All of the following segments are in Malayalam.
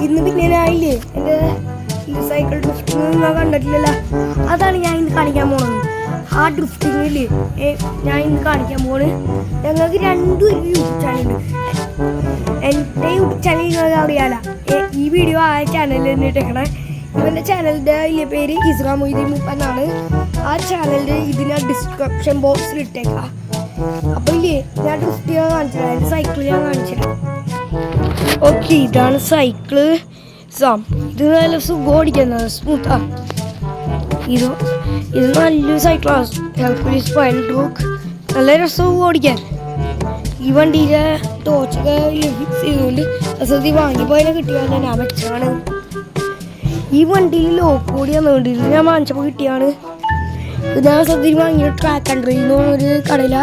ഇന്ന് പിന്നെ ഞാനില്ലേ എൻ്റെ സൈക്കിൾ ഡ്രിഫ്റ്റിംഗ് നിങ്ങൾ കണ്ടിട്ടില്ലല്ലോ, അതാണ് ഞാൻ ഇന്ന് കാണിക്കാൻ പോകുന്നത്. ആ ഡ്രിഫ്റ്റിങ്ങില് ഞാൻ ഇന്ന് കാണിക്കാൻ പോകുന്നത്. ഞങ്ങൾക്ക് രണ്ടും ഒരു യൂട്യൂബ് ചാനലുണ്ട്. എൻ്റെ യൂട്യൂബ് ചാനൽ നിങ്ങൾക്ക് അറിയാലോ, ഈ വീഡിയോ ആ ചാനലിൽ തന്നെ ഇട്ടേക്കണേ. ഇവൻ്റെ ചാനലിൻ്റെ വലിയ പേര് ഇസ്രാ മൊയ്തീൻ മൂപ്പനാണ്. ആ ചാനലിൻ്റെ ഇതിന് ഡിസ്ക്രിപ്ഷൻ ബോക്സിൽ ഇട്ടേക്കാം. അപ്പോൾ ഇല്ലേ ഞാൻ ഡ്രിഫ്റ്റ് ചെയ്യാൻ കാണിച്ചില്ല, എൻ്റെ സൈക്കിൾ ഞാൻ കാണിച്ചില്ല. ഓക്കെ, ഇതാണ് സൈക്കിള്. ഇത് നല്ല സുഖം ഓടിക്കുന്നത്, സ്മൂത്താ. ഇത് നല്ലൊരു സൈക്കിളാണ്, ഹെർക്കുലീസ് പൈൽഡ്രൂക്ക്. നല്ല രസവും ഓടിക്കാൻ. ഈ വണ്ടിയിലെ ടോർച്ചൊക്കെ ഫിക്സ് ചെയ്തുകൊണ്ട് അസതി വാങ്ങിപ്പോയതിനെ കിട്ടിയാൽ ഞാൻ വെച്ചാണ്. ഈ വണ്ടിയിൽ ലോക്ക് കൂടി വന്നുകൊണ്ടിരുന്നു, ഞാൻ വാങ്ങിച്ചപ്പോൾ കിട്ടിയാണ്. ഞാൻ സദ്യ വാങ്ങിയ ട്രാക്ക് കൺട്രി എന്ന് പറഞ്ഞൊരു കടയില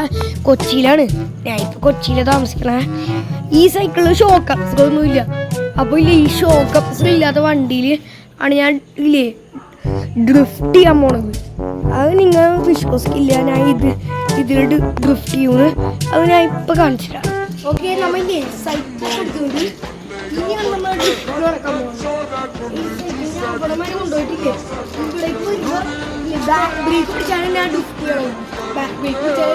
കൊച്ചിയിലാണ്. ഞാൻ ഇപ്പോൾ കൊച്ചിയിലാണ് താമസിക്കണേ. ഈ സൈക്കിളിൽ ഷോക്ക് അപ്സറൊന്നുമില്ല. അപ്പോൾ ഇല്ലേ ഈ ഷോക്ക് അപ്സർ ഇല്ലാത്ത വണ്ടിയിൽ ആണ് ഞാൻ ഇല്ലേ ഡ്രിഫ്റ്റ് ചെയ്യാൻ പോണത്. അത് നിങ്ങൾ വിശ്വസിക്കില്ല, ഞാൻ ഇതിൽ ഡ്രിഫ്റ്റ് ചെയ്യുന്നത്. അത് ഞാൻ ഇപ്പം കാണിച്ചില്ല. ഓക്കെ, നമ്മളില്ലേ സൈക്കിൾ എടുത്തുകൊണ്ട് ഇനിയാണ് നമ്മൾ ഡ്രിഫ്റ്റ് നടക്കാൻ പോകുന്നത്. അവിടെമാരെ കൊണ്ടുപോയിട്ടില്ലേ ഇവിടേക്ക് വരുമ്പോൾ ബാക്ക് ബ്രേക്ക് പിടിച്ചാണ് ഞാൻ ഡ്രിഫ്റ്റ് ചെയ്യണം. ബാക്ക് ബ്രേക്ക് പിടിച്ചാൽ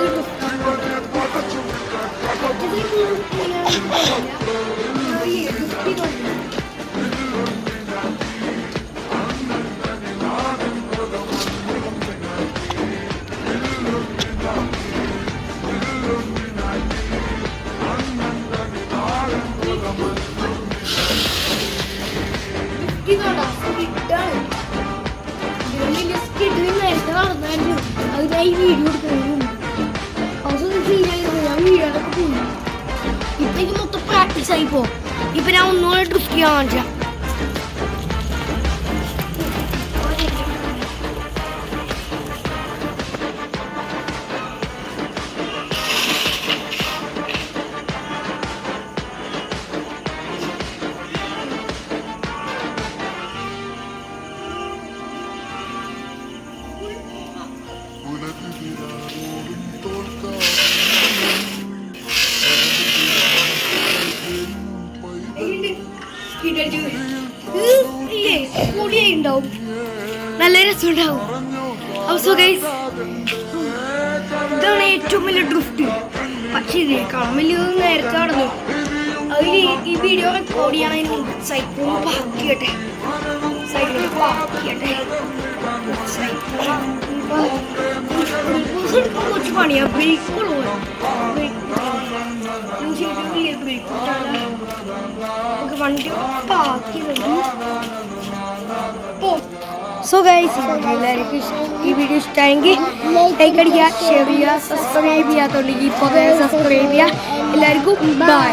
ഈ വീഡിയോ എടുക്കുന്നുണ്ട്. അവസരം ശരിയായിരുന്നു, ഞാൻ വീഡിയോയിലൊക്കെ പോയി. ഇപ്പം എനിക്ക് മൊത്തം പ്രാക്ടീസ് ആയിപ്പോ. ഇപ്പം ഞാൻ ഒന്നുകൂടെ ഡ്രിഫ്റ്റ് ചെയ്യാൻ കാണിച്ചാ. നല്ല രസമുണ്ടാവും. ഇതാണ് ഏറ്റവും വലിയ ഡ്രിഫ്റ്റ്. പക്ഷെ ഇതിനേക്കാളും വലിയ നേരത്തെ നടന്നു. അതിൽ ഈ വീഡിയോ റെക്കോർഡ് ചെയ്യണതിന് സൈക്കിൾ പാർക്ക് ചെയ്യട്ടെ. കുറച്ച് പണിയാ. ബ്രേക്കുള്ളൂ, വണ്ടി പാർക്ക് സോ ഗൈസ്, എല്ലാവർക്കും ഈ വീഡിയോ ഇഷ്ടമായെങ്കിൽ ലൈക്ക് അടിക്കുക, ഷെയർ ചെയ്യുക, സബ്സ്ക്രൈബ് ചെയ്യാത്തോണ്ടെങ്കിൽ ഇപ്പോൾ സബ്സ്ക്രൈബ് ചെയ്യുക. എല്ലാവർക്കും ബൈ.